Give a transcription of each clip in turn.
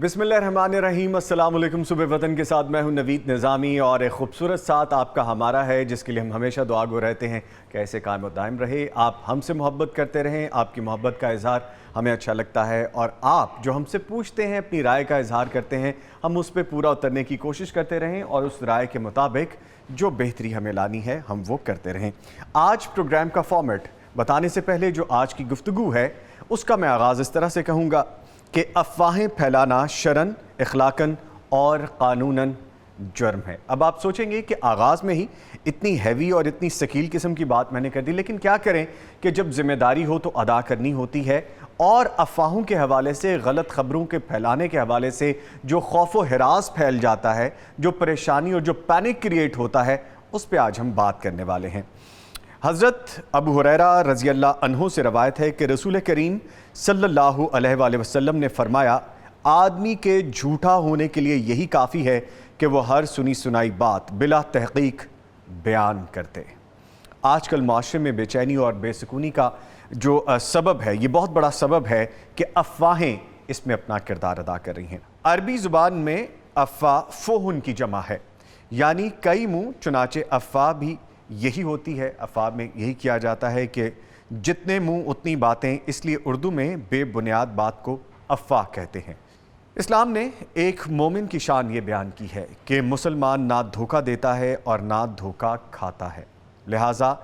बिस्मिल्लाहिर्रहमानिर्रहीम। अस्सलाम वालेकुम। सुबह वतन के साथ मैं हूं नवीद निज़ामी और एक खूबसूरत साथ आपका हमारा है, जिसके लिए हम हमेशा दुआ गो रहते हैं कि ऐसे कायम और दायम रहे। आप हमसे मोहब्बत करते रहें, आपकी मोहब्बत का इज़हार हमें अच्छा लगता है और आप जो हमसे पूछते हैं, अपनी राय का इज़हार करते हैं, हम उस पर पूरा उतरने की कोशिश करते रहें और उस राय के मुताबिक जो बेहतरी हमें लानी है हम वो करते रहें। आज प्रोग्राम का फॉर्मेट बताने से पहले जो आज की गुफ्तगू है उसका मैं आगाज़ इस तरह से कहूँगा कि अफवाहें फैलाना शरन, इखलाकन और कानूनन जुर्म है। अब आप सोचेंगे कि आगाज़ में ही इतनी हैवी और इतनी सकील किस्म की बात मैंने कर दी, लेकिन क्या करें कि जब ज़िम्मेदारी हो तो अदा करनी होती है और अफवाहों के हवाले से, गलत ख़बरों के फैलाने के हवाले से जो खौफ व हिरास फैल जाता है, जो परेशानी और जो पैनिक क्रिएट होता है, उस पर आज हम बात करने वाले हैं। हज़रत अबू हुरैरा रज़ी अल्लाह अन्हु से रवायत है कि रसूल करीम सल्लल्लाहु अलैहि वसल्लम ने फरमाया, आदमी के झूठा होने के लिए यही काफ़ी है कि वो हर सुनी सुनाई बात बिला तहक़ीक़ बयान करते। आजकल माशरे में बेचैनी और बेसुकूनी का जो सबब है, ये बहुत बड़ा सबब है कि अफवाहें इसमें अपना किरदार अदा कर रही हैं। अरबी ज़ुबान में अफ़वाह फ़ोहन की जमा है, यानी कई मुँह, चुनाचे अफ़वाह भी यही होती है। अफ़वाह में यही किया जाता है कि जितने मुंह उतनी बातें, इसलिए उर्दू में बेबुनियाद बात को अफ़वाह कहते हैं। इस्लाम ने एक मोमिन की शान ये बयान की है कि मुसलमान ना धोखा देता है और ना धोखा खाता है। लिहाजा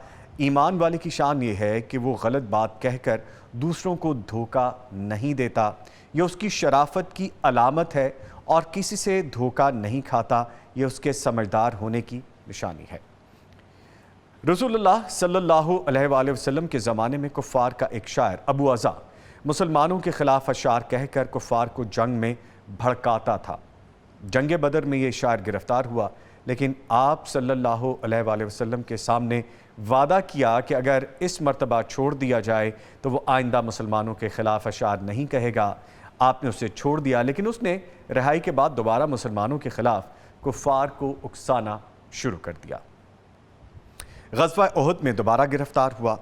ईमान वाले की शान ये है कि वो गलत बात कहकर दूसरों को धोखा नहीं देता। ये उसकी शराफत की अलामत है और किसी से धोखा नहीं खाता। ये उसके समझदार होने की निशानी है। रसूलुल्लाह सल्लल्लाहु अलैहि वसल्लम के ज़माने में कुफ़ार का एक शायर अबू अज़ा मुसलमानों के ख़िलाफ़ अशार कहकर कुफ़ार को जंग में भड़काता था। जंग बदर में ये शायर गिरफ़्तार हुआ, लेकिन आप सल्लल्लाहु अलैहि वसल्लम के सामने वादा किया कि अगर इस मर्तबा छोड़ दिया जाए तो वो आइंदा मुसलमानों के ख़िलाफ़ अशार नहीं कहेगा। आपने उसे छोड़ दिया, लेकिन उसने रिहाई के बाद दोबारा मुसलमानों के ख़िलाफ़ कुफ़ार को उकसाना शुरू कर दिया। ग़ज़वा उहद में दोबारा गिरफ़्तार हुआ,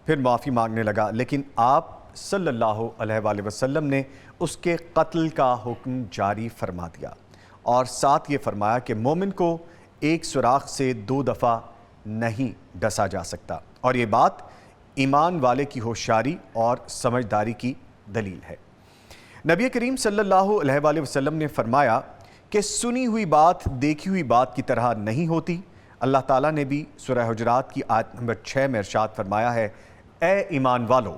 फिर माफ़ी मांगने लगा, लेकिन आप सल्लल्लाहु अलैहि वसल्लम ने उसके कत्ल का हुक्म जारी फरमा दिया और साथ ये फरमाया कि मोमिन को एक सुराख से 2 दफ़ा नहीं डसा जा सकता, और ये बात ईमान वाले की होशियारी और समझदारी की दलील है। नबी करीम सल्लल्लाहु अलैहि वसल्लम ने फरमाया कि सुनी हुई बात देखी हुई बात की तरह नहीं होती। अल्लाह ताला ने भी सूरह हुजरात की आयत नंबर 6 में इरशाद फरमाया है, ए ईमान वालो,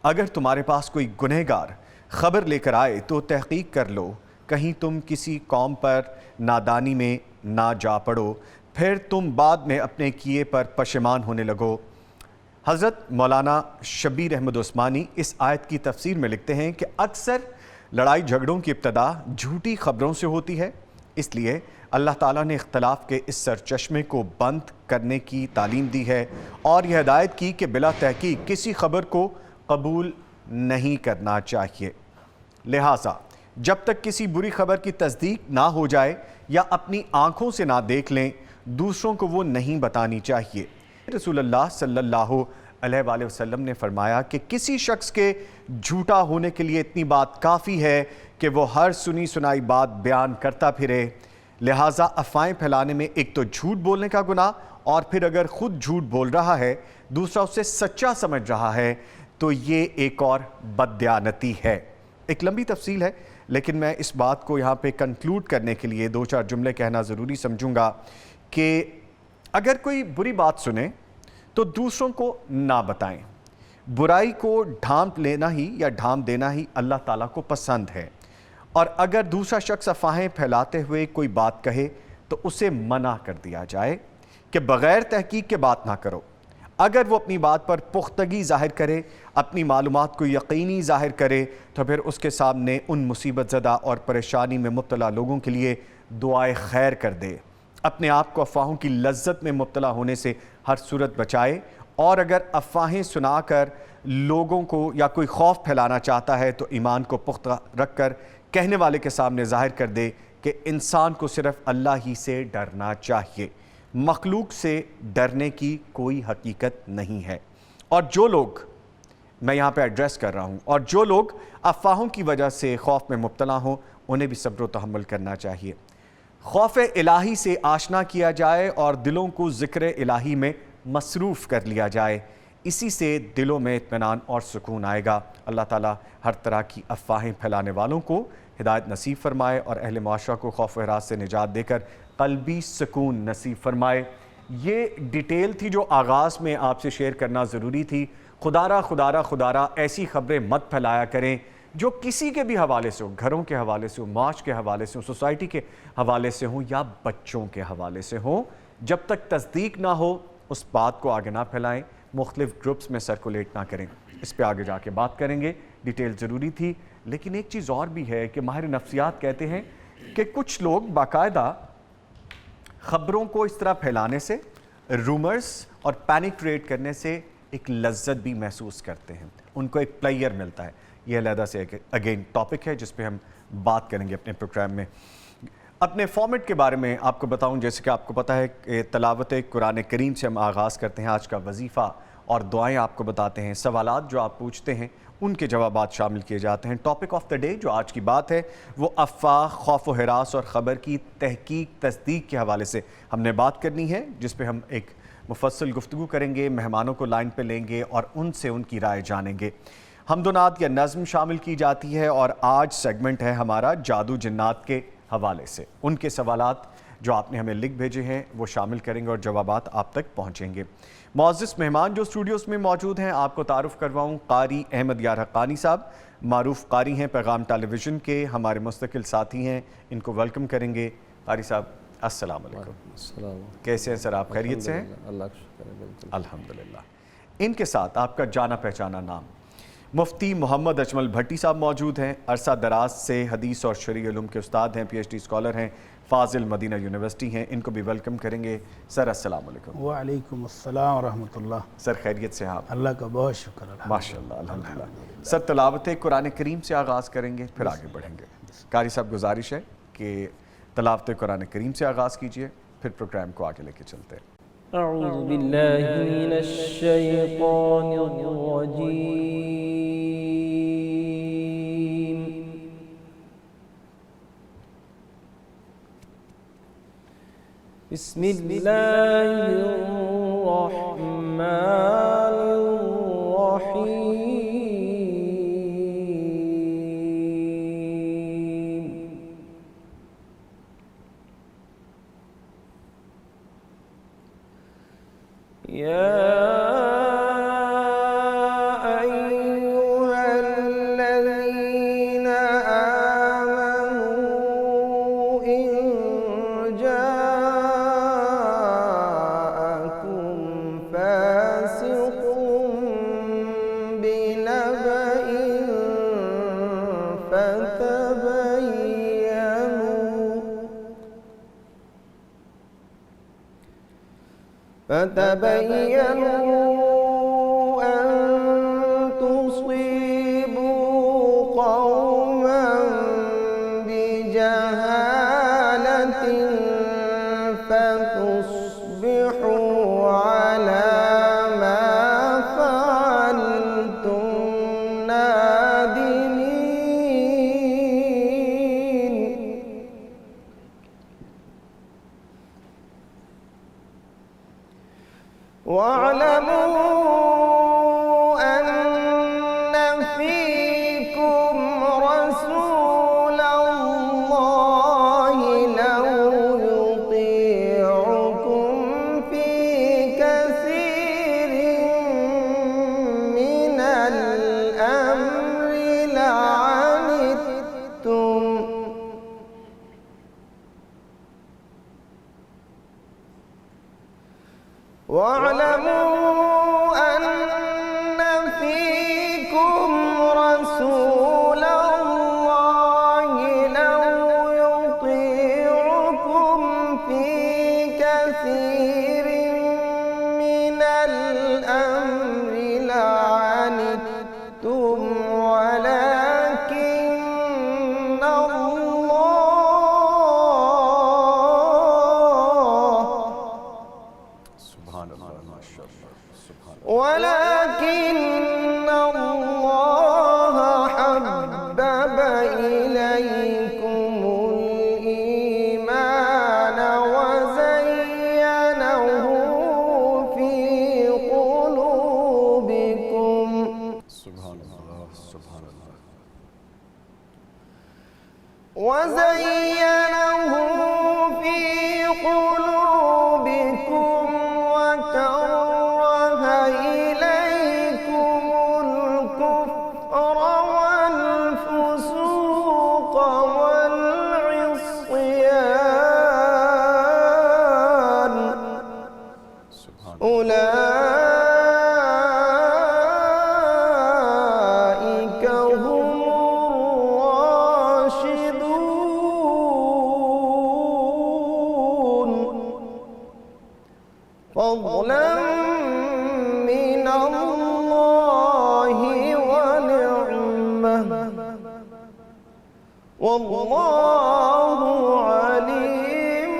अगर तुम्हारे पास कोई गुनहगार ख़बर लेकर आए तो तहक़ीक़ कर लो, कहीं तुम किसी कौम पर नादानी में ना जा पड़ो, फिर तुम बाद में अपने किए पर पशेमान होने लगो। हज़रत मौलाना शब्बीर अहमद उस्मानी इस आयत की तफसीर में लिखते हैं कि अक्सर लड़ाई झगड़ों की इब्तदा झूठी ख़बरों से होती है, इसलिए अल्लाह ताला ने इख्तलाफ के इस सरचश्मे को बंद करने की तालीम दी है और यह हिदायत की कि बिला तहकीक किसी खबर को कबूल नहीं करना चाहिए। लिहाजा जब तक किसी बुरी खबर की तस्दीक ना हो जाए या अपनी आँखों से ना देख लें, दूसरों को वो नहीं बतानी चाहिए। रसूलुल्लाह सल्लल्लाहु अलैहि वसल्लम ने फरमाया कि किसी शख्स के झूठा होने के लिए इतनी बात काफ़ी है कि वो हर सुनी सुनाई बात बयान करता फिरे। लिहाजा अफ़वाहें फैलाने में एक तो झूठ बोलने का गुनाह, और फिर अगर ख़ुद झूठ बोल रहा है, दूसरा उसे सच्चा समझ रहा है, तो ये एक और बददियानती है। एक लंबी तफसील है, लेकिन मैं इस बात को यहाँ पे कंक्लूड करने के लिए 2-4 जुमले कहना ज़रूरी समझूंगा कि अगर कोई बुरी बात सुने तो दूसरों को ना बताएं। बुराई को ढांप लेना ही या ढांप देना ही अल्लाह ताला को पसंद है, और अगर दूसरा शख्स अफवाहें फैलाते हुए कोई बात कहे तो उसे मना कर दिया जाए कि बग़ैर तहकीक के बात ना करो। अगर वो अपनी बात पर पुख्तगी ज़ाहिर करे, अपनी मालूमात को यकीनी ज़ाहिर करे, तो फिर उसके सामने उन मुसीबत ज़दा और परेशानी में मुब्तला लोगों के लिए दुआए खैर कर दे। अपने आप को अफवाहों की लज्जत में मुब्तला होने से हर सूरत बचाए, और अगर अफवाहें सुनाकर लोगों को या कोई खौफ फैलाना चाहता है तो ईमान को पुख्ता रख कर कहने वाले के सामने ज़ाहिर कर दे कि इंसान को सिर्फ़ अल्लाह ही से डरना चाहिए, मखलूक से डरने की कोई हकीकत नहीं है। और जो लोग, मैं यहाँ पे एड्रेस कर रहा हूँ, और जो लोग अफवाहों की वजह से खौफ में मुब्तला हों, انہیں بھی صبر و تحمل کرنا چاہیے۔ خوف الہی سے آشنا کیا جائے اور دلوں کو ذکر الہی میں مصروف کر لیا جائے، اسی سے دلوں میں اطمینان اور سکون آئے گا۔ اللہ تعالیٰ ہر طرح کی افواہیں پھیلانے والوں کو ہدایت نصیب فرمائے اور اہل معاشرہ کو خوف و ہراس سے نجات دے کر قلبی سکون نصیب فرمائے۔ یہ ڈیٹیل تھی جو آغاز میں آپ سے شیئر کرنا ضروری تھی۔ خدارہ ایسی خبریں مت پھیلایا کریں جو کسی کے بھی حوالے سے ہوں، گھروں کے حوالے سے ہوں، معاش کے حوالے سے ہوں، سوسائٹی کے حوالے سے ہوں یا بچوں کے حوالے سے ہوں۔ جب تک تصدیق نہ ہو اس بات کو آگے نہ پھیلائیں، مختلف گروپس میں سرکولیٹ نہ کریں۔ اس پہ آگے جا کے بات کریں گے، ڈیٹیل ضروری تھی۔ لیکن ایک چیز اور بھی ہے کہ ماہر نفسیات کہتے ہیں کہ کچھ لوگ باقاعدہ خبروں کو اس طرح پھیلانے سے، رومرز اور پینک کریٹ کرنے سے ایک لذت بھی محسوس کرتے ہیں، ان کو ایک پلیئر ملتا ہے۔ یہ علیحدہ سے اگین ٹاپک ہے جس پہ ہم بات کریں گے اپنے پروگرام میں۔ اپنے فارمیٹ کے بارے میں آپ کو بتاؤں، جیسے کہ آپ کو پتہ ہے کہ تلاوت قرآن کریم سے ہم آغاز کرتے ہیں، آج کا وظیفہ اور دعائیں آپ کو بتاتے ہیں، سوالات جو آپ پوچھتے ہیں ان کے جوابات شامل کیے جاتے ہیں۔ ٹاپک آف دا ڈے جو آج کی بات ہے وہ افواہ، خوف و ہراس اور خبر کی تحقیق تصدیق کے حوالے سے ہم نے بات کرنی ہے، جس پہ ہم ایک مفصل گفتگو کریں گے، مہمانوں کو لائن پہ لیں گے اور ان سے ان کی رائے جانیں گے۔ حمد و نعت یا نظم شامل کی جاتی ہے اور آج سیگمنٹ ہے ہمارا جادو جنات کے حوالے سے۔ ان کے سوالات جو آپ نے ہمیں لکھ بھیجے ہیں وہ شامل کریں گے اور جوابات آپ تک پہنچیں گے۔ معزز مہمان جو اسٹوڈیوز میں موجود ہیں، آپ کو تعارف کرواؤں، قاری احمد یار حقانی صاحب، معروف قاری ہیں، پیغام ٹیلی ویژن کے ہمارے مستقل ساتھی ہیں، ان کو ویلکم کریں گے۔ قاری صاحب السلام علیکم۔ السلام، کیسے ہیں سر آپ؟ خیریت سے ہیں؟ اللہ کا شکر ہے، بالکل الحمدللہ۔ ان کے ساتھ آپ کا جانا پہچانا نام مفتی محمد اجمل بھٹی صاحب موجود ہیں، عرصہ دراز سے حدیث اور شرعی علوم کے استاد ہیں، پی ایچ ڈی اسکالر ہیں، فاضل مدینہ یونیورسٹی ہیں، ان کو بھی ویلکم کریں گے۔ سر السلام علیکم۔ وعلیکم السلام ورحمۃ اللہ۔ سر خیریت سے ہیں آپ؟ اللہ کا بہت شکر ہے، ماشاءاللہ، الحمدللہ۔ سر تلاوت قرآن کریم سے آغاز کریں گے، پھر آگے بڑھیں گے۔ قاری صاحب گزارش ہے کہ تلاوت قرآن کریم سے آغاز کیجئے، پھر پروگرام کو آگے لے کے چلتے ہیں۔ اعوذ باللہ من الشیطان الرجیم، بسم اللہ الرحمن الرحیم۔ یا فتبينوا أن تصيبوا قوما بجهالة فتصبحوا على ما فعلتم نادمين۔ واعلموا أن فيكم رسول الله لو يطيعكم في كثير من الأمر لعنتم واعلموا أن فيكم رسول الله لو يطيعكم في كثير من الأمر لعنتم ولكن الله سبحان اللہ، ماشاءاللہ۔ وزينه في قلوبكم وكره إليكم الكفر والفسوق والعصيان أولئك هم الراشدون فضلا من الله ونعمة والله عليم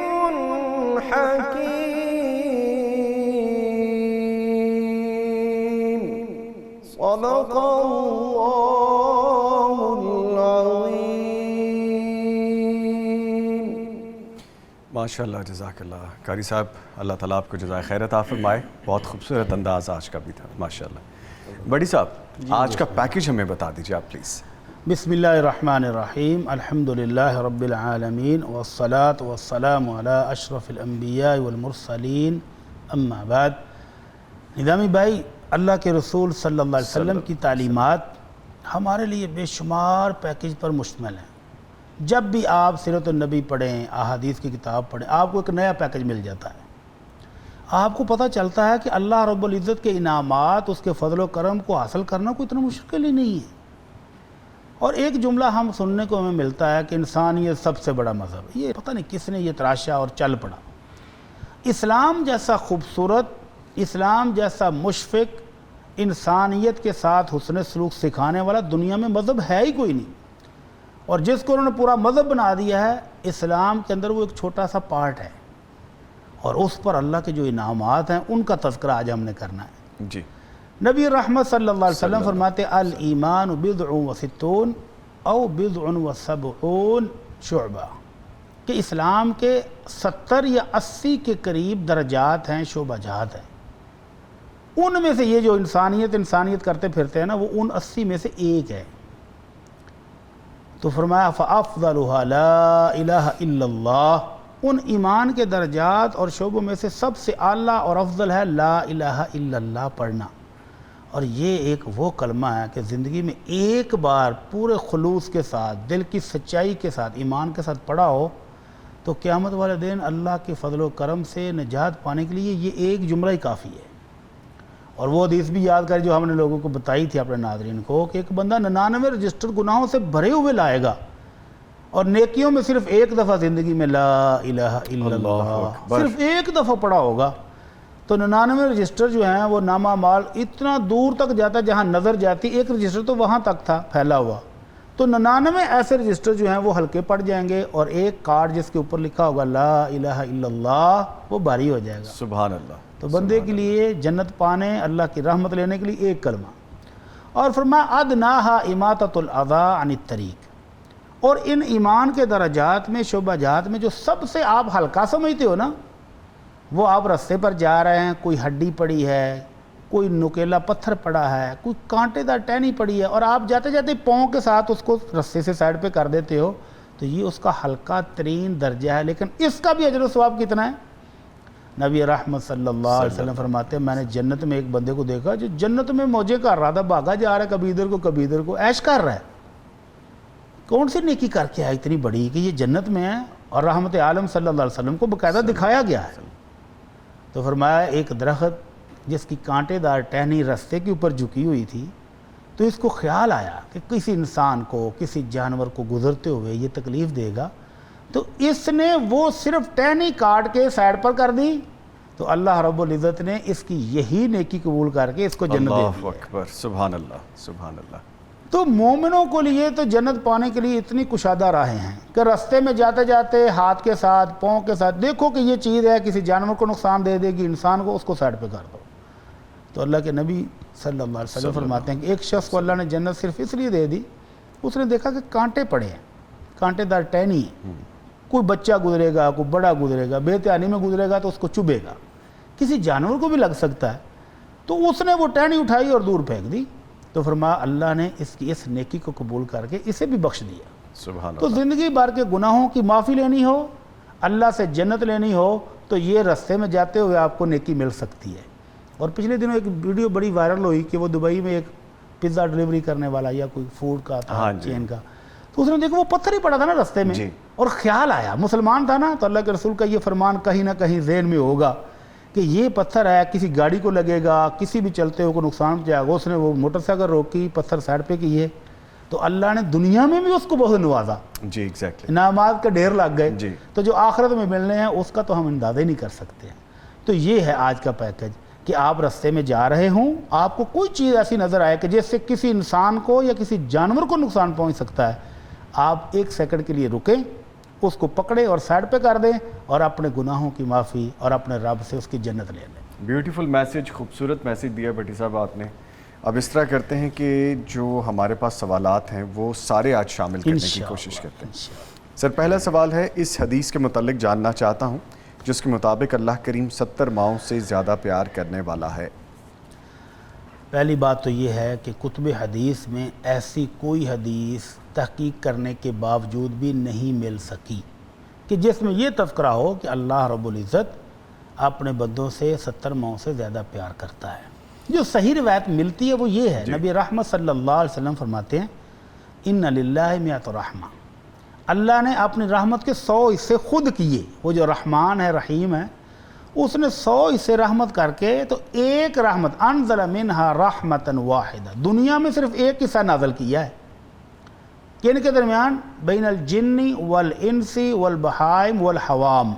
حكيم صدق الله العظيم माशाल्लाह जज़ाकल्लाह। कारी साहब, अल्लाह ताला आपको जज़ाए खैर अता फरमाए। बहुत खूबसूरत अंदाज़ आज का भी था माशाल्लाह। बड़ी साहब, आज का पैकेज हमें बता दीजिए आप प्लीज़। बिस्मिल्लाहिर्रहमानिर्रहीम, अल्हम्दुलिल्लाहि रब्बिल आलमीन वस्सलातु वस्सलामु अला अशरफिल अंबिया वल मुरसलीन, अम्मा बाद। निज़ामी भाई, अल्लाह के रसूल सल्लल्लाहु अलैहि वसल्लम की तालीमात हमारे लिए बेशुमार पैकेज पर मुश्तमिल है। जब भी आप सीरत नबी पढ़ें, अहादीस की किताब पढ़ें, आपको एक नया पैकेज मिल जाता है। आपको पता चलता है कि अल्लाह रब्बुल इज़्ज़त के इनामात, उसके फजल व करम को हासिल करना कोई इतना मुश्किल ही नहीं है। और एक जुमला हम सुनने को हमें मिलता है कि इंसानियत सबसे बड़ा मज़हब। ये पता नहीं किसने ये तराशा और चल पड़ा। इस्लाम जैसा खूबसूरत, इस्लाम जैसा मुशफ़िक़, इंसानियत के साथ हुस्न सलूक सिखाने वाला दुनिया में मज़हब है ही कोई नहीं। और जिसको उन्होंने पूरा मज़हब बना दिया है, इस्लाम के अंदर वो एक छोटा सा पार्ट है। और उस पर अल्लाह के जो इनामात हैं उनका तज़किरा आज हमने करना है। जी। नबी रहमत सल्लल्लाहु अलैहि वसल्लम फरमाते अल ईमान बिदउन व सित्तून औ बिदउन व सबऊन शुअबा, कि इस्लाम के 70 या 80 के करीब दर्जात हैं, शोबाजात हैं। उनमें से ये जो इंसानियत करते फिरते हैं ना, वो उन 80 में से एक है। तो फरमाया फ़अफ़ज़लुहा ला इलाहा इल्लल्लाह, उन ईमान के दर्जात और शोबों में से सबसे आला और अफजल है ला इलाहा इल्लल्लाह पढ़ना। और ये एक वो कलमा है कि ज़िंदगी में एक बार पूरे खुलूस के साथ, दिल की सच्चाई के साथ, ईमान के साथ पढ़ा हो तो क़यामत वाले दिन अल्लाह के फजल व करम से निजात पाने के लिए ये एक जुमला ही काफ़ी है। और वो हदीस भी याद करें जो हमने लोगों को बताई थी, अपने नाज़रीन को, कि एक बंदा 99 रजिस्टर गुनाहों से भरे हुए लाएगा और नेकियों में सिर्फ एक दफ़ा ज़िंदगी में ला इलाहा इल्लल्लाह सिर्फ एक दफ़ा पढ़ा होगा, तो 99 रजिस्टर जो हैं वो नामा माल इतना दूर तक जाता है जहाँ नज़र जाती। एक रजिस्टर तो वहाँ तक था फैला हुआ, तो 99 ऐसे रजिस्टर जो हैं वो हल्के पड़ जाएंगे और एक कार्ड जिसके ऊपर लिखा होगा ला इलाहा इल्लल्लाह वो भारी हो जाएगा। सुभान अल्लाह। तो बंदे के लिए जन्नत पाने, अल्लाह की रहमत लेने के लिए एक कलमा। और फरमाया अदनाहा इमाततुल अज़ा अनित तरीक, और इन ईमान के दर्जात में, शोबाजात में जो सबसे आप हल्का समझते हो ना, वो आप रास्ते पर जा रहे हैं, कोई हड्डी पड़ी है, कोई नुकेला पत्थर पड़ा है, कोई कांटेदार टहनी पड़ी है, और आप जाते जाते पाँव के साथ उसको रस्से से साइड पे कर देते हो, तो ये उसका हल्का तरीन दर्जा है। लेकिन इसका भी अजर व सवाब कितना है? नबी रहमत सल्लल्लाहु अलैहि वसल्लम फरमाते हैं, मैंने जन्नत में एक बंदे को देखा जो जन्नत में मौजे कर रहा था, भागा जा रहा है कभी इधर को कभी इधर को, ऐश कर रहा है। कौन सी नेकी करके आया इतनी बड़ी कि ये जन्नत में है? और रहमत आलम सल्लल्लाहु अलैहि वसल्लम को बाकायदा दिखाया गया है। तो फरमाया एक दरख्त जिसकी कांटेदार टहनी रास्ते के ऊपर झुकी हुई थी, तो इसको ख्याल आया कि किसी इंसान को, किसी जानवर को गुजरते हुए ये तकलीफ़ देगा, तो इसने वो सिर्फ टहनी काट के साइड पर कर दी, तो अल्लाह रब्बुल इज़्ज़त ने इसकी यही नेकी कबूल करके इसको जन्नत दे दी। अल्लाहु अकबर, सुभान अल्लाह, सुभान अल्लाह। तो मोमिनों को लिए तो जन्नत पाने के लिए इतनी कुशादा राहें हैं कि रास्ते में जाते जाते हाथ के साथ, पाँव के साथ देखो कि ये चीज़ है, किसी जानवर को नुकसान दे देगी, इंसान को, उसको साइड पे कर दो। तो अल्लाह के नबी सल्लल्लाहु अलैहि वसल्लम फरमाते हैं कि एक शख्स को अल्लाह ने जन्नत सिर्फ इसलिए दे दी, उसने देखा कि कांटे पड़े हैं, कांटेदार टहनी है, कोई बच्चा गुजरेगा, कोई बड़ा गुजरेगा, बेध्यानी में गुजरेगा तो उसको चुभेगा, किसी जानवर को भी लग सकता है, तो उसने वो टहनी उठाई और दूर फेंक दी। तो फरमाया अल्लाह ने इसकी इस नेकी को कबूल करके इसे भी बख्श दिया। सुभान तो ज़िंदगी भर के गुनाहों की माफ़ी लेनी हो, अल्लाह से जन्नत लेनी हो, तो ये रास्ते में जाते हुए आपको नेकी मिल सकती है। और पिछले दिनों एक वीडियो बड़ी वायरल हुई कि वो दुबई में एक पिज़्ज़ा डिलीवरी करने वाला या कोई फूड का था, हाँ जी। चेन का, तो उसने देखा वो पत्थर ही पड़ा था ना रास्ते में, जी। और ख्याल आया, मुसलमान था ना, तो अल्लाह के रसूल का ये फरमान कहीं ना कहीं ज़हन में होगा कि ये पत्थर है, किसी गाड़ी को लगेगा, किसी भी चलते हुए को नुकसान पहुंचाएगा। उसने वो मोटरसाइकिल रोकी, पत्थर साइड पे किए, तो अल्लाह ने दुनिया में भी उसको बहुत नवाजा, जी एग्जैक्टली इनामात के ढेर लग जी। गए। तो जो आखिरत में मिलने हैं उसका तो हम अंदाज़ा ही नहीं कर सकते। तो ये है आज का पैकेज कि आप रास्ते में जा रहे हों, आपको कोई चीज़ ऐसी नज़र आए कि जिससे किसी इंसान को या किसी जानवर को नुकसान पहुंच सकता है, आप 1 सेकंड के लिए रुकें, उसको पकड़े और साइड पे कर दें और अपने गुनाहों की माफ़ी और अपने रब से उसकी जन्नत ले लें। ब्यूटीफुल मैसेज, खूबसूरत मैसेज दिया भट्टी साहब आपने। अब इस तरह करते हैं कि जो हमारे पास सवालात हैं वो सारे आज शामिल करने की कोशिश करते हैं। सर, पहला सवाल है, इस हदीस के मुतालिक जानना चाहता हूँ जिसके मुताबिक अल्लाह करीम 70 माओं से ज़्यादा प्यार करने वाला है। पहली बात तो ये है कि कुतुब हदीस में ऐसी कोई हदीस तहकीक करने के बावजूद भी नहीं मिल सकी कि जिसमें ये तज़किरा हो कि अल्लाह रब्बुल इज़्ज़त अपने बंदों से 70 माओं से ज़्यादा प्यार करता है। जो सही रिवायत मिलती है वो ये है, नबी रहमत सल्लल्लाहु अलैहि वसल्लम फरमाते हैं, इन्ना लिल्लाहि मिअतु रहमा, अल्लाह ने अपनी रहमत के 100 हिस्से खुद किए। वो जो रहमान है, रहीम है, उसने 100 हिस्से रहमत करके तो एक रहमत, अनज़ल मिनहा रहमतन वाहिदा, दुनिया में सिर्फ एक हिस्सा नाज़िल किया है। किन के दरमियान? बैनल जिन्नी वल इंसी वल बहाइम वल हवाम,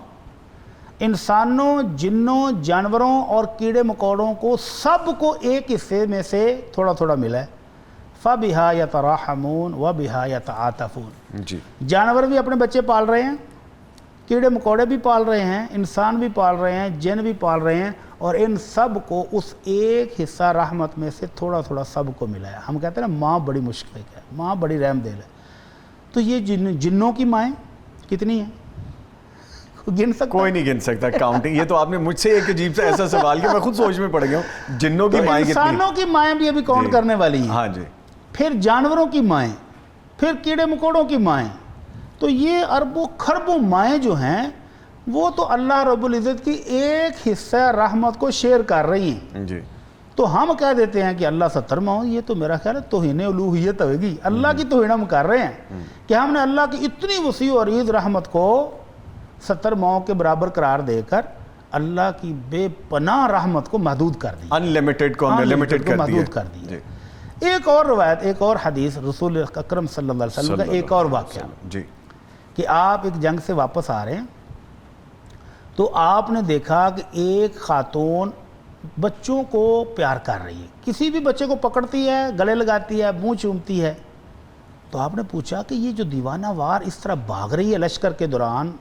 इंसानों, जिन्नों, जानवरों और कीड़े मकोड़ों को सबको एक हिस्से में से थोड़ा थोड़ा मिला है। फ़बिहा यतराहमून व बिहा यतआतफून, जी। जानवर भी अपने बच्चे पाल रहे हैं, कीड़े मकोड़े भी पाल रहे हैं, इंसान भी पाल रहे हैं, जिन भी पाल रहे हैं, और इन सब को उस एक हिस्सा रहमत में से थोड़ा थोड़ा सबको मिला है। हम कहते हैं ना, माँ बड़ी मुश्किल है, माँ बड़ी रहमदिल है। तो ये जिन्नों की माएँ कितनी हैं? गिन सकता? कोई नहीं गिन सकता, काउंटिंग। ये तो आपने मुझसे एक अजीब सा ऐसा सवाल किया, मैं खुद सोच में पड़ गया हूँ। जिन्नों की माएँ कितनी? इंसानों की माएँ भी अभी काउंट जी। करने वाली हैं, हाँ जी। फिर जानवरों की माएँ, फिर कीड़े मकोड़ों की माएँ। तो ये अरबों खरबों माएँ जो हैं वो तो अल्लाह रब्बुल इज़्ज़त की एक हिस्सा रहमत को शेयर कर रही हैं। जी। तो हम कह देते हैं कि अल्लाह 70 माओ, ये तो मेरा ख्याल है तौहीन उलूहियत होगी, अल्लाह की तौहीन हम कर रहे हैं कि हमने अल्लाह की इतनी वसी और अरीज़ रहमत को 70 माओ के बराबर करार देकर अल्लाह की बेपनाह रहमत को महदूद कर दी, अनलिमिटेड को हमने लिमिटेड कर दिया। महदूद कर दिया। एक और रवायत, एक और हदीस, रसूल अकरम सल्लल्लाहु अलैहि वसल्लम का एक और वाक़या जी, कि आप एक जंग से वापस आ रहे हैं, तो आपने देखा कि एक खातून बच्चों को प्यार कर रही है, किसी भी बच्चे को पकड़ती है, गले लगाती है, मुंह चूमती है। तो आपने पूछा कि ये जो दीवाना वार इस तरह भाग रही है लश्कर के दौरान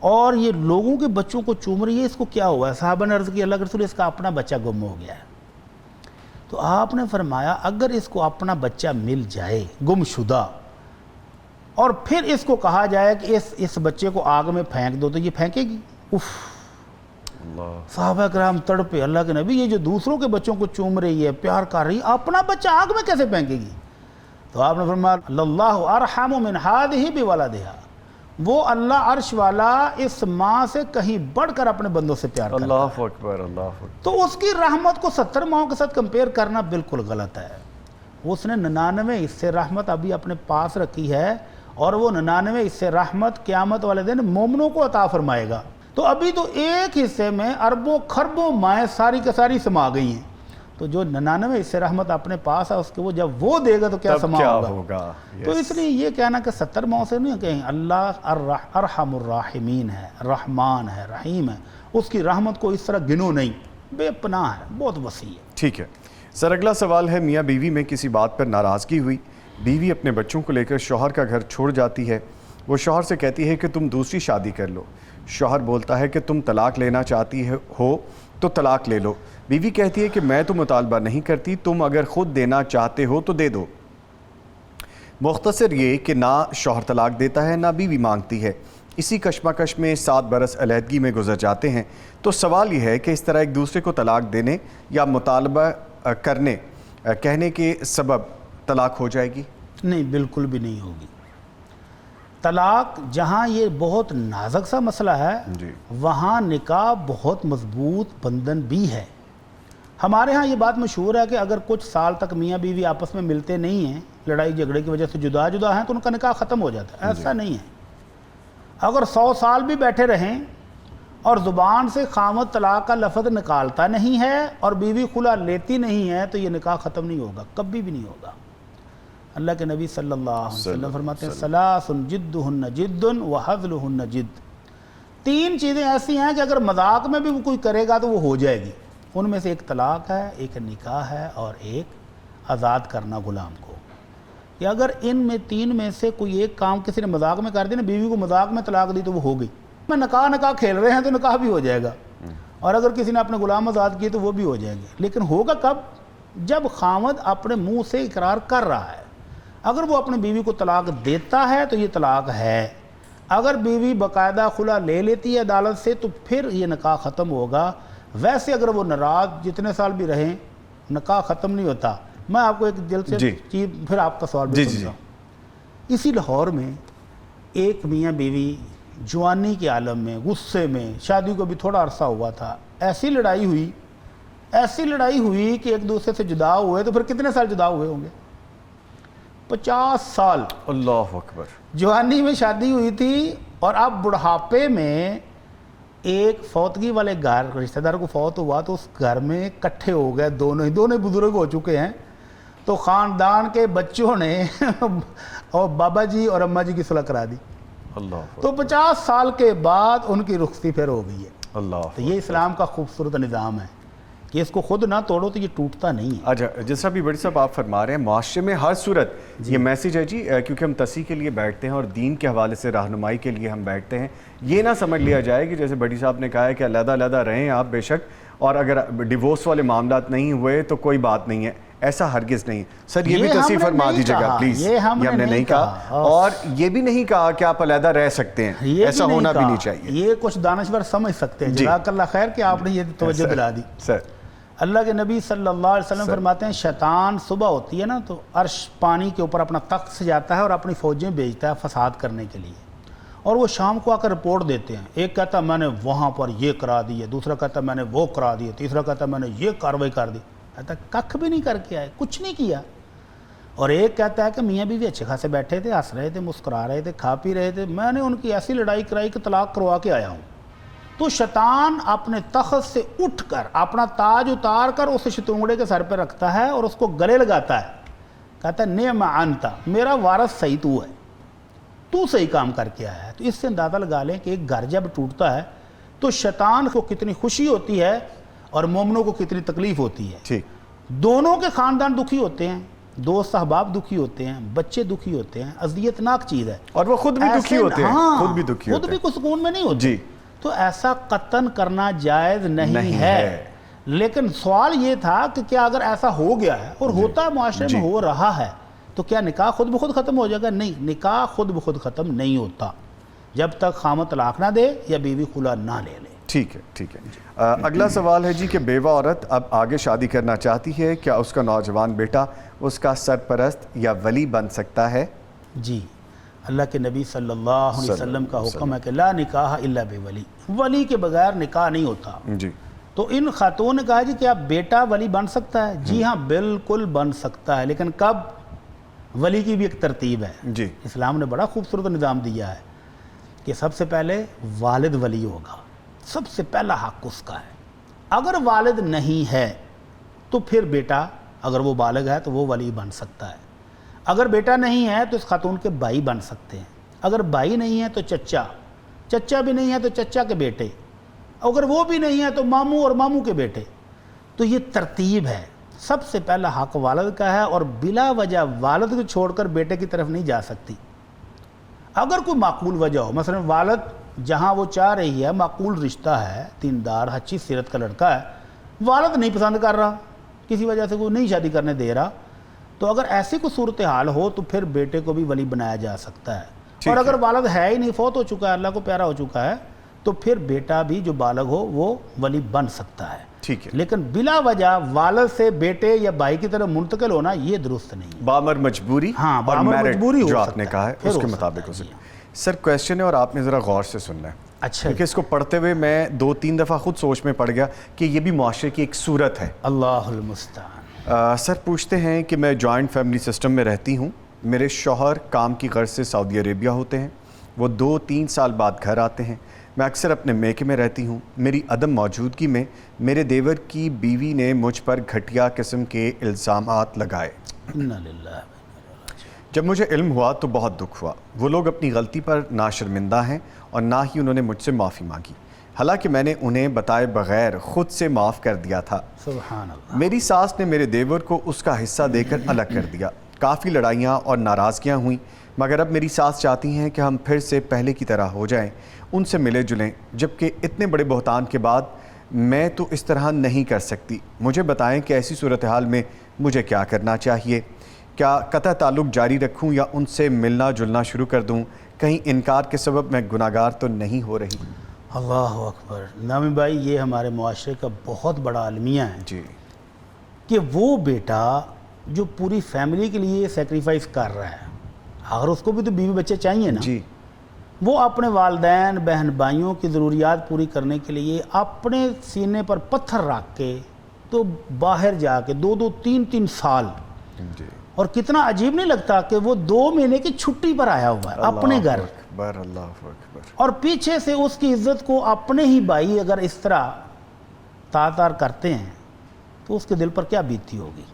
और ये लोगों के बच्चों को चूम रही है, इसको क्या हुआ है? साहबा ने अर्ज़ की, अल्लाह के रसूल, इसका अपना बच्चा गुम हो गया है। तो आपने फरमाया, अगर इसको अपना बच्चा मिल जाए गुमशुदा और फिर इसको कहा जाए कि इस बच्चे को आग में फेंक दो, तो ये फेंकेगी? उफ, साहबा कराम तड़पे, अल्लाह के नबी, ये जो दूसरों के बच्चों को चूम रही है, प्यार कर रही है, अपना बच्चा आग में कैसे फेंकेगी? तो आपने फरमाया, अल्लाहु अरहमु मिन हादिही बिवलदिहा, वो अल्लाह अर्श वाला इस माँ से कहीं बढ़कर अपने बंदों से प्यार करता है। अल्लाहु अकबर, अल्लाहु अकबर। तो उसकी रहमत को 70 माओं के साथ कंपेयर करना बिल्कुल गलत है। उसने 99 हिस्से रहमत अभी अपने पास रखी है और वो 99 हिस्से रहमत क़यामत वाले दिन मोमिनों को अता फरमाएगा। तो अभी तो एक हिस्से में अरबों खरबों माएँ सारी की सारी समा गई हैं। तो जो 99 हिस्से रहमत अपने पास है, उसके वो जब वो देगा तो क्या समा होगा? तो इसलिए ये कहना कि 70 माओं से नहीं कहें, अल्लाह अरहमुर राहिमीन है, रहमान है, रहीम है, उसकी रहमत को इस तरह गिनो नहीं, बेपनाह है, बहुत वसी है। ठीक है सर, अगला सवाल है, मियाँ बीवी में किसी बात पर नाराज़गी हुई, बीवी अपने बच्चों को लेकर शौहर का घर छोड़ जाती है। वो शौहर से कहती है कि तुम दूसरी शादी कर लो। शौहर बोलता है कि तुम तलाक लेना चाहती हो तो तलाक ले लो। बीवी कहती है कि मैं तो मुतालबा नहीं करती, तुम अगर ख़ुद देना चाहते हो तो दे दो। मुख्तसर ये कि ना शौहर तलाक देता है ना बीवी मांगती है। इसी कशमकश में 7 बरस अलहदगी में गुजर जाते हैं। तो सवाल ये है कि इस तरह एक दूसरे को तलाक देने या मुतालबा कहने के सबब तलाक हो जाएगी? नहीं, बिल्कुल भी नहीं होगी। طلاق جہاں یہ بہت نازک سا مسئلہ ہے جی وہاں نکاح بہت مضبوط بندھن بھی ہے. ہمارے ہاں یہ بات مشہور ہے کہ اگر کچھ سال تک میاں بیوی آپس میں ملتے نہیں ہیں، لڑائی جھگڑے کی وجہ سے جدا جدا ہیں، تو ان کا نکاح ختم ہو جاتا ہے. ایسا نہیں ہے. اگر 100 سال بھی بیٹھے رہیں اور زبان سے خامد طلاق کا لفظ نکالتا نہیں ہے اور بیوی خلا لیتی نہیں ہے تو یہ نکاح ختم نہیں ہوگا، کبھی بھی نہیں ہوگا. اللہ کے نبی صلی اللہ علیہ وسلم فرماتے ہیں ثلاث جدہن جد وحزلہن جد. 3 چیزیں ایسی ہیں کہ اگر مذاق میں بھی وہ کوئی کرے گا تو وہ ہو جائے گی. ان میں سے ایک طلاق ہے، ایک نکاح ہے اور ایک آزاد کرنا غلام کو. کہ اگر ان میں 3 میں سے کوئی ایک کام کسی نے مذاق میں کر دیا نا، بیوی کو مذاق میں طلاق دی تو وہ ہو گئی. میں نکاح کھیل رہے ہیں تو نکاح بھی ہو جائے گا، اور اگر کسی نے اپنے غلام آزاد کیے تو وہ بھی ہو جائیں گے. لیکن ہوگا کب؟ جب خامد اپنے منہ سے اقرار کر رہا ہے. اگر وہ اپنی بیوی کو طلاق دیتا ہے تو یہ طلاق ہے. اگر بیوی باقاعدہ خلا لے لیتی ہے عدالت سے تو پھر یہ نکاح ختم ہوگا. ویسے اگر وہ ناراض جتنے سال بھی رہیں نکاح ختم نہیں ہوتا. میں آپ کو ایک دل سے چیز پھر آپ کا سوال بھی سمجھا. اسی لاہور میں ایک میاں بیوی جوانی کے عالم میں غصے میں، شادی کو بھی تھوڑا عرصہ ہوا تھا، ایسی لڑائی ہوئی کہ ایک دوسرے سے جدا ہوئے. تو پھر کتنے سال جدا ہوئے ہوں گے؟ 50 سال. اللہ اکبر. جوانی میں شادی ہوئی تھی اور اب بڑھاپے میں ایک فوتگی والے گھر، رشتہ دار کو فوت ہوا تو اس گھر میں کٹھے ہو گئے. دونوں بزرگ ہو چکے ہیں. تو خاندان کے بچوں نے اور بابا جی اور اماں جی کی صلح کرا دی. اللہ. تو 50 سال کے بعد ان کی رخصتی پھر ہو گئی ہے. اللہ. تو یہ اسلام کا خوبصورت نظام ہے کہ اس کو خود نہ توڑو تو یہ ٹوٹتا نہیں ہے. اچھا، جس طرح بھی بڑی صاحب آپ فرما رہے ہیں، معاشرے میں ہر صورت یہ میسیج ہے جی، کیونکہ ہم تصحیح کے لیے بیٹھتے ہیں اور دین کے حوالے سے رہنمائی کے لیے ہم بیٹھتے ہیں. یہ نہ سمجھ لیا جائے کہ جیسے بڑی صاحب نے کہا ہے کہ علیحدہ رہیں آپ بے شک، اور اگر ڈیورس والے معاملات نہیں ہوئے تو کوئی بات نہیں ہے. ایسا ہرگز نہیں. سر یہ بھی تصحیح فرما دیجیے گا پلیز. یہ ہم نے نہیں کہا، اور یہ بھی نہیں کہا کہ آپ علیحدہ رہ سکتے ہیں. ایسا ہونا بھی نہیں چاہیے. یہ کچھ دانشور سمجھ سکتے ہیں. جزاک اللہ خیر کہ آپ نے یہ توجہ دلا دی. سر اللہ کے نبی صلی اللہ علیہ وسلم فرماتے ہیں شیطان صبح ہوتی ہے نا تو عرش پانی کے اوپر اپنا تخت سجاتا ہے اور اپنی فوجیں بھیجتا ہے فساد کرنے کے لیے. اور وہ شام کو آ کر رپورٹ دیتے ہیں. ایک کہتا ہے میں نے وہاں پر یہ کرا دی ہے، دوسرا کہتا ہے میں نے وہ کرا دی ہے، تیسرا کہتا ہے میں نے یہ کاروائی کر دی. کہتا ہے ککھ بھی نہیں کر کے آئے، کچھ نہیں کیا. اور ایک کہتا ہے کہ میاں بیوی اچھے خاصے بیٹھے تھے، ہنس رہے تھے، مسکرا رہے تھے، کھا پی رہے تھے، میں نے ان کی ایسی لڑائی کرائی کہ طلاق کروا کے آیا ہوں. تو شیطان اپنے تخت سے اٹھ کر اپنا تاج اتار کر اس شتونگڑے کے سر پہ رکھتا ہے اور اس کو گلے لگاتا ہے. کہتا ہے نعم انت، میرا وارث صحیح تو ہے، تو صحیح کام کر کے آیا ہے. تو اس سے اندازہ لگا لیں کہ ایک گھر جب ٹوٹتا ہے تو شیطان کو کتنی خوشی ہوتی ہے اور مومنوں کو کتنی تکلیف ہوتی ہے. ٹھیک. دونوں کے خاندان دکھی ہوتے ہیں، دوست احباب دکھی ہوتے ہیں، بچے دکھی ہوتے ہیں. اذیت ناک چیز ہے. اور وہ خود بھی دکھی ہوتے ہیں. خود بھی دکھی ہوتے ہیں. خود بھی کوئی سکون میں نہیں ہوتے. جی. تو ایسا قطن کرنا جائز نہیں ہے. لیکن سوال یہ تھا کہ کیا اگر ایسا ہو گیا ہے اور ہوتا ہے معاشرے میں ہو رہا ہے تو کیا نکاح خود بخود ختم ہو جائے گا؟ نہیں، نکاح خود بخود ختم نہیں ہوتا جب تک خامد طلاق نہ دے یا بیوی خلا نہ لے لے. ٹھیک ہے، ٹھیک ہے. اگلا سوال ہے جی کہ بیوہ عورت اب آگے شادی کرنا چاہتی ہے، کیا اس کا نوجوان بیٹا اس کا سرپرست یا ولی بن سکتا ہے؟ جی، اللہ کے نبی صلی اللہ علیہ وسلم کا حکم ہے کہ لا نکاح الا بولی، ولی کے بغیر نکاح نہیں ہوتا. جی. تو ان خاتون نے کہا جی کیا بیٹا ولی بن سکتا ہے؟ جی ہاں، بالکل بن سکتا ہے. لیکن کب؟ ولی کی بھی ایک ترتیب ہے. جی. اسلام نے بڑا خوبصورت نظام دیا ہے کہ سب سے پہلے والد ولی ہوگا، سب سے پہلا حق اس کا ہے. اگر والد نہیں ہے تو پھر بیٹا، اگر وہ بالغ ہے تو وہ ولی بن سکتا ہے. اگر بیٹا نہیں ہے تو اس خاتون کے بھائی بن سکتے ہیں. اگر بھائی نہیں ہے تو چچا بھی نہیں ہے تو چچا کے بیٹے، اگر وہ بھی نہیں ہے تو ماموں اور ماموں کے بیٹے. تو یہ ترتیب ہے. سب سے پہلا حق والد کا ہے اور بلا وجہ والد کو چھوڑ کر بیٹے کی طرف نہیں جا سکتی. اگر کوئی معقول وجہ ہو، مثلا والد جہاں وہ چاہ رہی ہے معقول رشتہ ہے، دیندار اچھی سیرت کا لڑکا ہے، والد نہیں پسند کر رہا، کسی وجہ سے کوئی نہیں شادی کرنے دے رہا، تو اگر ایسی کوئی صورتحال ہو تو پھر بیٹے کو بھی ولی بنایا جا سکتا ہے. اور اگر والد ہے ہی نہیں، فوت ہو چکا ہے، اللہ کو پیارا ہو چکا ہے، تو پھر بیٹا بھی جو بالغ ہو وہ ولی بن سکتا ہے. ٹھیک ہے. لیکن بلا وجہ والد سے بیٹے یا بھائی کی طرف منتقل ہونا یہ درست نہیں. بامر مجبوری ہاں، اور بامر میرٹ مجبوری ہو جو سکتا آپ نے ہے، کہا ہے پھر اس ہو کے سکتا مطابق ہے. ہو سکتا ہے. सर क्वेश्चन है और आपने ज़रा गौर से सुनना है, अच्छा क्योंकि इसको पढ़ते हुए मैं 2-3 दफ़ा खुद सोच में पड़ गया कि ये भी मुआशरे की एक सूरत है। अल्लाहुल मुस्तान। सर पूछते हैं कि मैं जॉइंट फैमिली सिस्टम में रहती हूँ, मेरे शौहर काम की गर्ज से सऊदी अरेबिया होते हैं, वो 2-3 साल बाद घर आते हैं। मैं अक्सर अपने मेके में रहती हूँ। मेरी अदम मौजूदगी में मेरे देवर की बीवी ने मुझ पर घटिया किस्म के इल्ज़ामात लगाए। इन्ना लिल्लाह। जब मुझे इल्म हुआ तो बहुत दुख हुआ। वो लोग अपनी गलती पर ना शर्मिंदा हैं और ना ही उन्होंने मुझसे माफ़ी मांगी, हालांकि मैंने उन्हें बताए बगैर ख़ुद से माफ़ कर दिया था। सुभान अल्लाह। मेरी सास ने मेरे देवर को उसका हिस्सा देकर अलग कर दिया। काफ़ी लड़ाइयाँ और नाराज़गियाँ हुई, मगर अब मेरी सास चाहती हैं कि हम फिर से पहले की तरह हो जाएं, उनसे मिले जुलें, जबकि इतने बड़े बहतान के बाद मैं तो इस तरह नहीं कर सकती। मुझे बताएं कि ऐसी सूरत हाल में मुझे क्या करना चाहिए? क्या कतई ताल्लुक़ जारी रखूं या उनसे मिलना जुलना शुरू कर दूं? कहीं इनकार के सबब मैं गुनाहगार तो नहीं हो रही? अल्लाहु अकबर। नामी भाई, ये हमारे मुआशरे का बहुत बड़ा अलमिया है जी कि वो बेटा जो पूरी फैमिली के लिए सेक्रीफाइस कर रहा है, अगर उसको भी तो बीवी बच्चे चाहिए ना, जी वो अपने वालदैन बहन भाइयों की ज़रूरियात पूरी करने के लिए अपने सीने पर पत्थर रख के तो बाहर जाके 2-2 3-3 साल, जी। और कितना अजीब नहीं लगता कि वो 2 महीने की छुट्टी पर आया हुआ है अपने घर, अकबर, अल्लाह अकबर। और पीछे से उसकी इज्जत को अपने ही भाई अगर इस तरह तार करते हैं तो उसके दिल पर क्या बीतती होगी।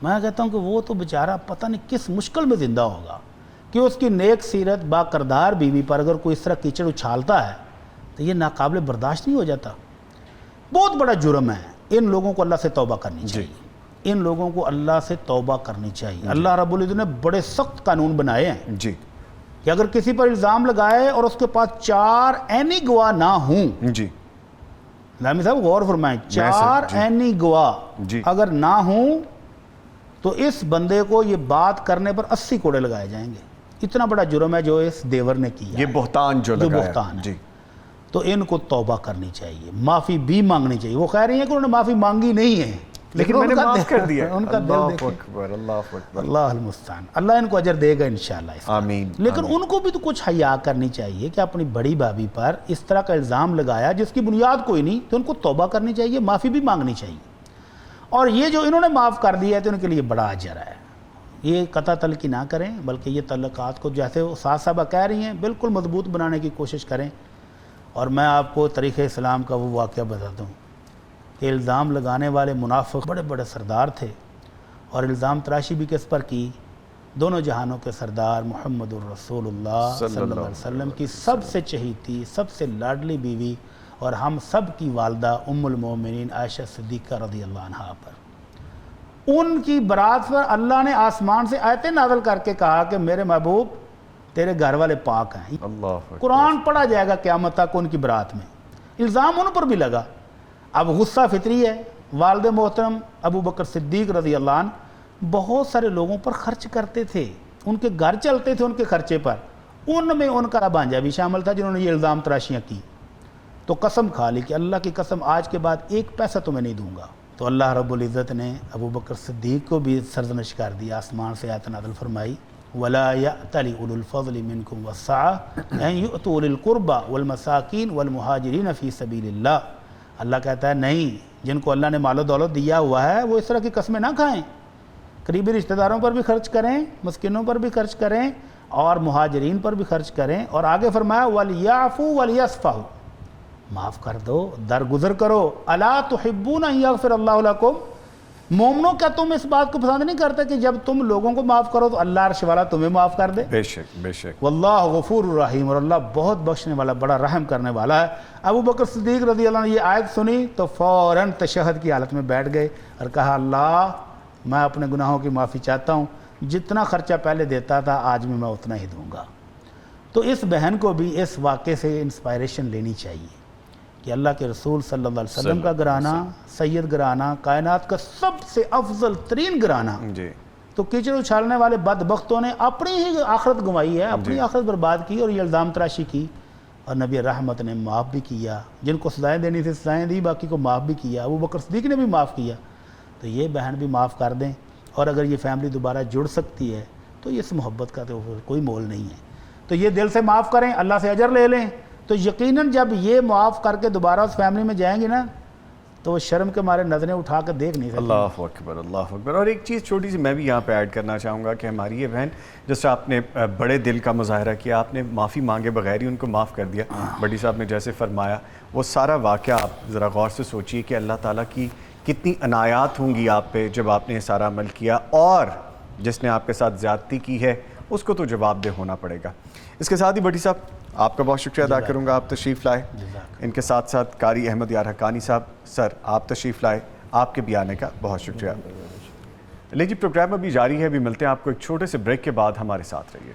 मैं कहता हूँ कि वो तो बेचारा पता नहीं किस मुश्किल में ज़िंदा होगा कि उसकी नेक सीरत बाकरदार बीवी पर अगर कोई इस तरह कीचड़ उछालता है तो ये नाकाबिल बर्दाश्त नहीं हो जाता। बहुत बड़ा जुर्म है। इन लोगों को अल्लाह से तौबा करनी चाहिए, इन लोगों को अल्लाह से तौबा करनी चाहिए। अल्लाह रब्बुल इज़्ज़त ने बड़े सख्त कानून बनाए हैं जी कि अगर किसी पर इल्ज़ाम लगाए और उसके पास 4 ऐनी गवाह ना हों, जी लामी साहब गौर फरमाएं, 4 जी। ऐनी गवाह जी। अगर ना हों तो इस बंदे को ये बात करने पर 80 कोड़े लगाए जाएंगे। इतना बड़ा जुर्म है जो इस देवर ने किया ये है, बहतान जो लगाया बहतान है। जी तो इनको तौबा करनी चाहिए, माफ़ी भी मांगनी चाहिए। वो कह रही हैं कि उन्होंने माफ़ी मांगी नहीं है, लेकिन मैंने उनका माफ दिल- कर दिया। उनका दिल अल्लाह देखें। अकबर, अल्लाह अकबर। अल्लाह अल मुस्तान। अल्लाह इनको अजर देगा इंशाअल्लाह इसका। आमीन, लेकिन आमीन। उनको भी तो कुछ हया करनी चाहिए कि अपनी बड़ी भाभी पर इस तरह का इल्ज़ाम लगाया जिसकी बुनियाद कोई नहीं, तो उनको तौबा करनी चाहिए, माफ़ी भी मांगनी चाहिए। और ये जो इन्होंने माफ़ कर दिया है तो उनके लिए बड़ा अजर है। ये कता तलकी ना करें, बल्कि ये तल्लक़ात को जैसे वो साथ साहबा कह रही हैं बिल्कुल मजबूत बनाने की कोशिश करें। और मैं आपको तरीक़े इस्लाम का वो वाक़या बताता हूँ कि इल्ज़ाम लगाने वाले मुनाफिक बड़े बड़े सरदार थे, और इल्ज़ाम तराशी भी किस पर की? दोनों जहानों के सरदार मुहम्मदुर रसूलुल्लाह सल्लल्लाहु अलैहि वसल्लम की सबसे चहीती, सबसे लाडली बीवी और हम सब की वालदा उम्मुल मोमिनीन आयशा सिद्दीक़ा रज़ियल्लाहु अन्हा पर, उनकी बरात पर अल्लाह ने आसमान से आयतें नाज़िल करके कहा कि मेरे महबूब तेरे घर वाले पाक हैं। अल्लाह अकबर। कुरान पढ़ा जाएगा क़यामत तक उनकी बरात में। इल्ज़ाम उन पर भी लगा। अब गुस्सा फितरी है। वालिद मोहतरम अबू बकर सिद्दीक़ रज़ियल्लाहु अन्हु बहुत सारे लोगों पर खर्च करते थे, उनके घर चलते थे उनके खर्चे पर। उनमें उनका भांजा भी शामिल था जिन्होंने ये इल्ज़ाम तराशियाँ की। तो कसम खा ली कि अल्लाह की कसम आज के बाद 1 पैसा तो मैं नहीं दूंगा। तो अल्लाह रब्बुल इज़्ज़त ने अबू बकर सिद्दीक़ को भी सरज़नश कर दिया। आसमान से आयत नाज़िल फरमाई, वला यअतली उलुल फ़ज़्लि मिनकुम वस्सअ अन युअतू उलिल क़ुरबा वल मसाकीन वल मुहाजिरीन फ़ी सबीलिल्लाह। अल्लाह कहता है नहीं, जिनको अल्लाह ने मालो दौलत दिया हुआ है वो इस तरह की कस्में ना खाएं। करीबी रिश्तेदारों पर भी खर्च करें, मस्किनों पर भी खर्च करें और मुहाजिरीन पर भी खर्च करें। और आगे फरमाया वलियाफ़ू वलियस्फ़हू, माफ़ कर दो, दरगुजर करो। अला तुहिब्बून अन यग़फ़िर अल्लाहु लकुम, मोमनों क्या तुम इस बात को पसंद नहीं करते कि जब तुम लोगों को माफ़ करो तो अल्लाह अर्श वाला तुम्हें माफ़ कर दे? बेशक बेशक। वल्लाहु गफूरुर रहीम, और अल्लाह बहुत बख्शने वाला, बड़ा रहम करने वाला है। अबू बकर सिद्दीक़ रज़ियल्लाहु अन्हु ये आयत सुनी तो फ़ौरन तशहद की हालत में बैठ गए और कहा, अल्लाह मैं अपने गुनाहों की माफ़ी चाहता हूँ, जितना खर्चा पहले देता था आज भी मैं उतना ही दूँगा। तो इस बहन को भी इस वाक़े से इंस्पायरेशन लेनी चाहिए कि अल्लाह के रसूल सल्लल्लाहु अलैहि वसल्लम का घराना, सैयद घराना, कायनात का सबसे अफजल तरीन घराना, जी तो कीचड़ उछालने वाले बदबख्तों ने अपनी ही आखिरत गंवाई है, अपनी आखिरत बर्बाद की और ये इल्ज़ाम तराशी की। और नबी रहमत ने माफ़ भी किया, जिनको सज़ाएँ देनी थी सज़ाएँ दी, बाकी को माफ़ भी किया। अबू बकर सिद्दीक़ ने भी माफ़ किया। तो ये बहन भी माफ़ कर दें, और अगर ये फैमिली दोबारा जुड़ सकती है तो इस मोहब्बत का तो कोई मोल नहीं है। تو یہ دل سے معاف کریں، اللہ سے اجر لے لیں، تو یقیناً جب یہ معاف کر کے دوبارہ اس فیملی میں جائیں گے نا تو وہ شرم کے مارے نظریں اٹھا کے دیکھ نہیں سکتے۔ اللہ اکبر، اللہ اکبر۔ اور ایک چیز چھوٹی سی میں بھی یہاں پہ ایڈ کرنا چاہوں گا کہ ہماری یہ بہن، جس سے آپ نے بڑے دل کا مظاہرہ کیا، آپ نے معافی مانگے بغیر ہی ان کو معاف کر دیا، بڑی صاحب نے جیسے فرمایا، وہ سارا واقعہ آپ ذرا غور سے سوچئے کہ اللہ تعالیٰ کی کتنی عنایات ہوں گی آپ پہ جب آپ نے یہ سارا عمل کیا، اور جس نے آپ کے ساتھ زیادتی کی ہے اس کو تو جواب دہ ہونا پڑے گا۔ اس کے ساتھ ہی بڑی صاحب آپ کا بہت شکریہ ادا کروں گا، آپ تشریف لائے۔ ان کے ساتھ ساتھ قاری احمد یار حقانی صاحب، سر آپ تشریف لائے، آپ کے بھی آنے کا بہت شکریہ۔ لے جی، پروگرام ابھی جاری ہے، ابھی ملتے ہیں آپ کو ایک چھوٹے سے بریک کے بعد، ہمارے ساتھ رہیے۔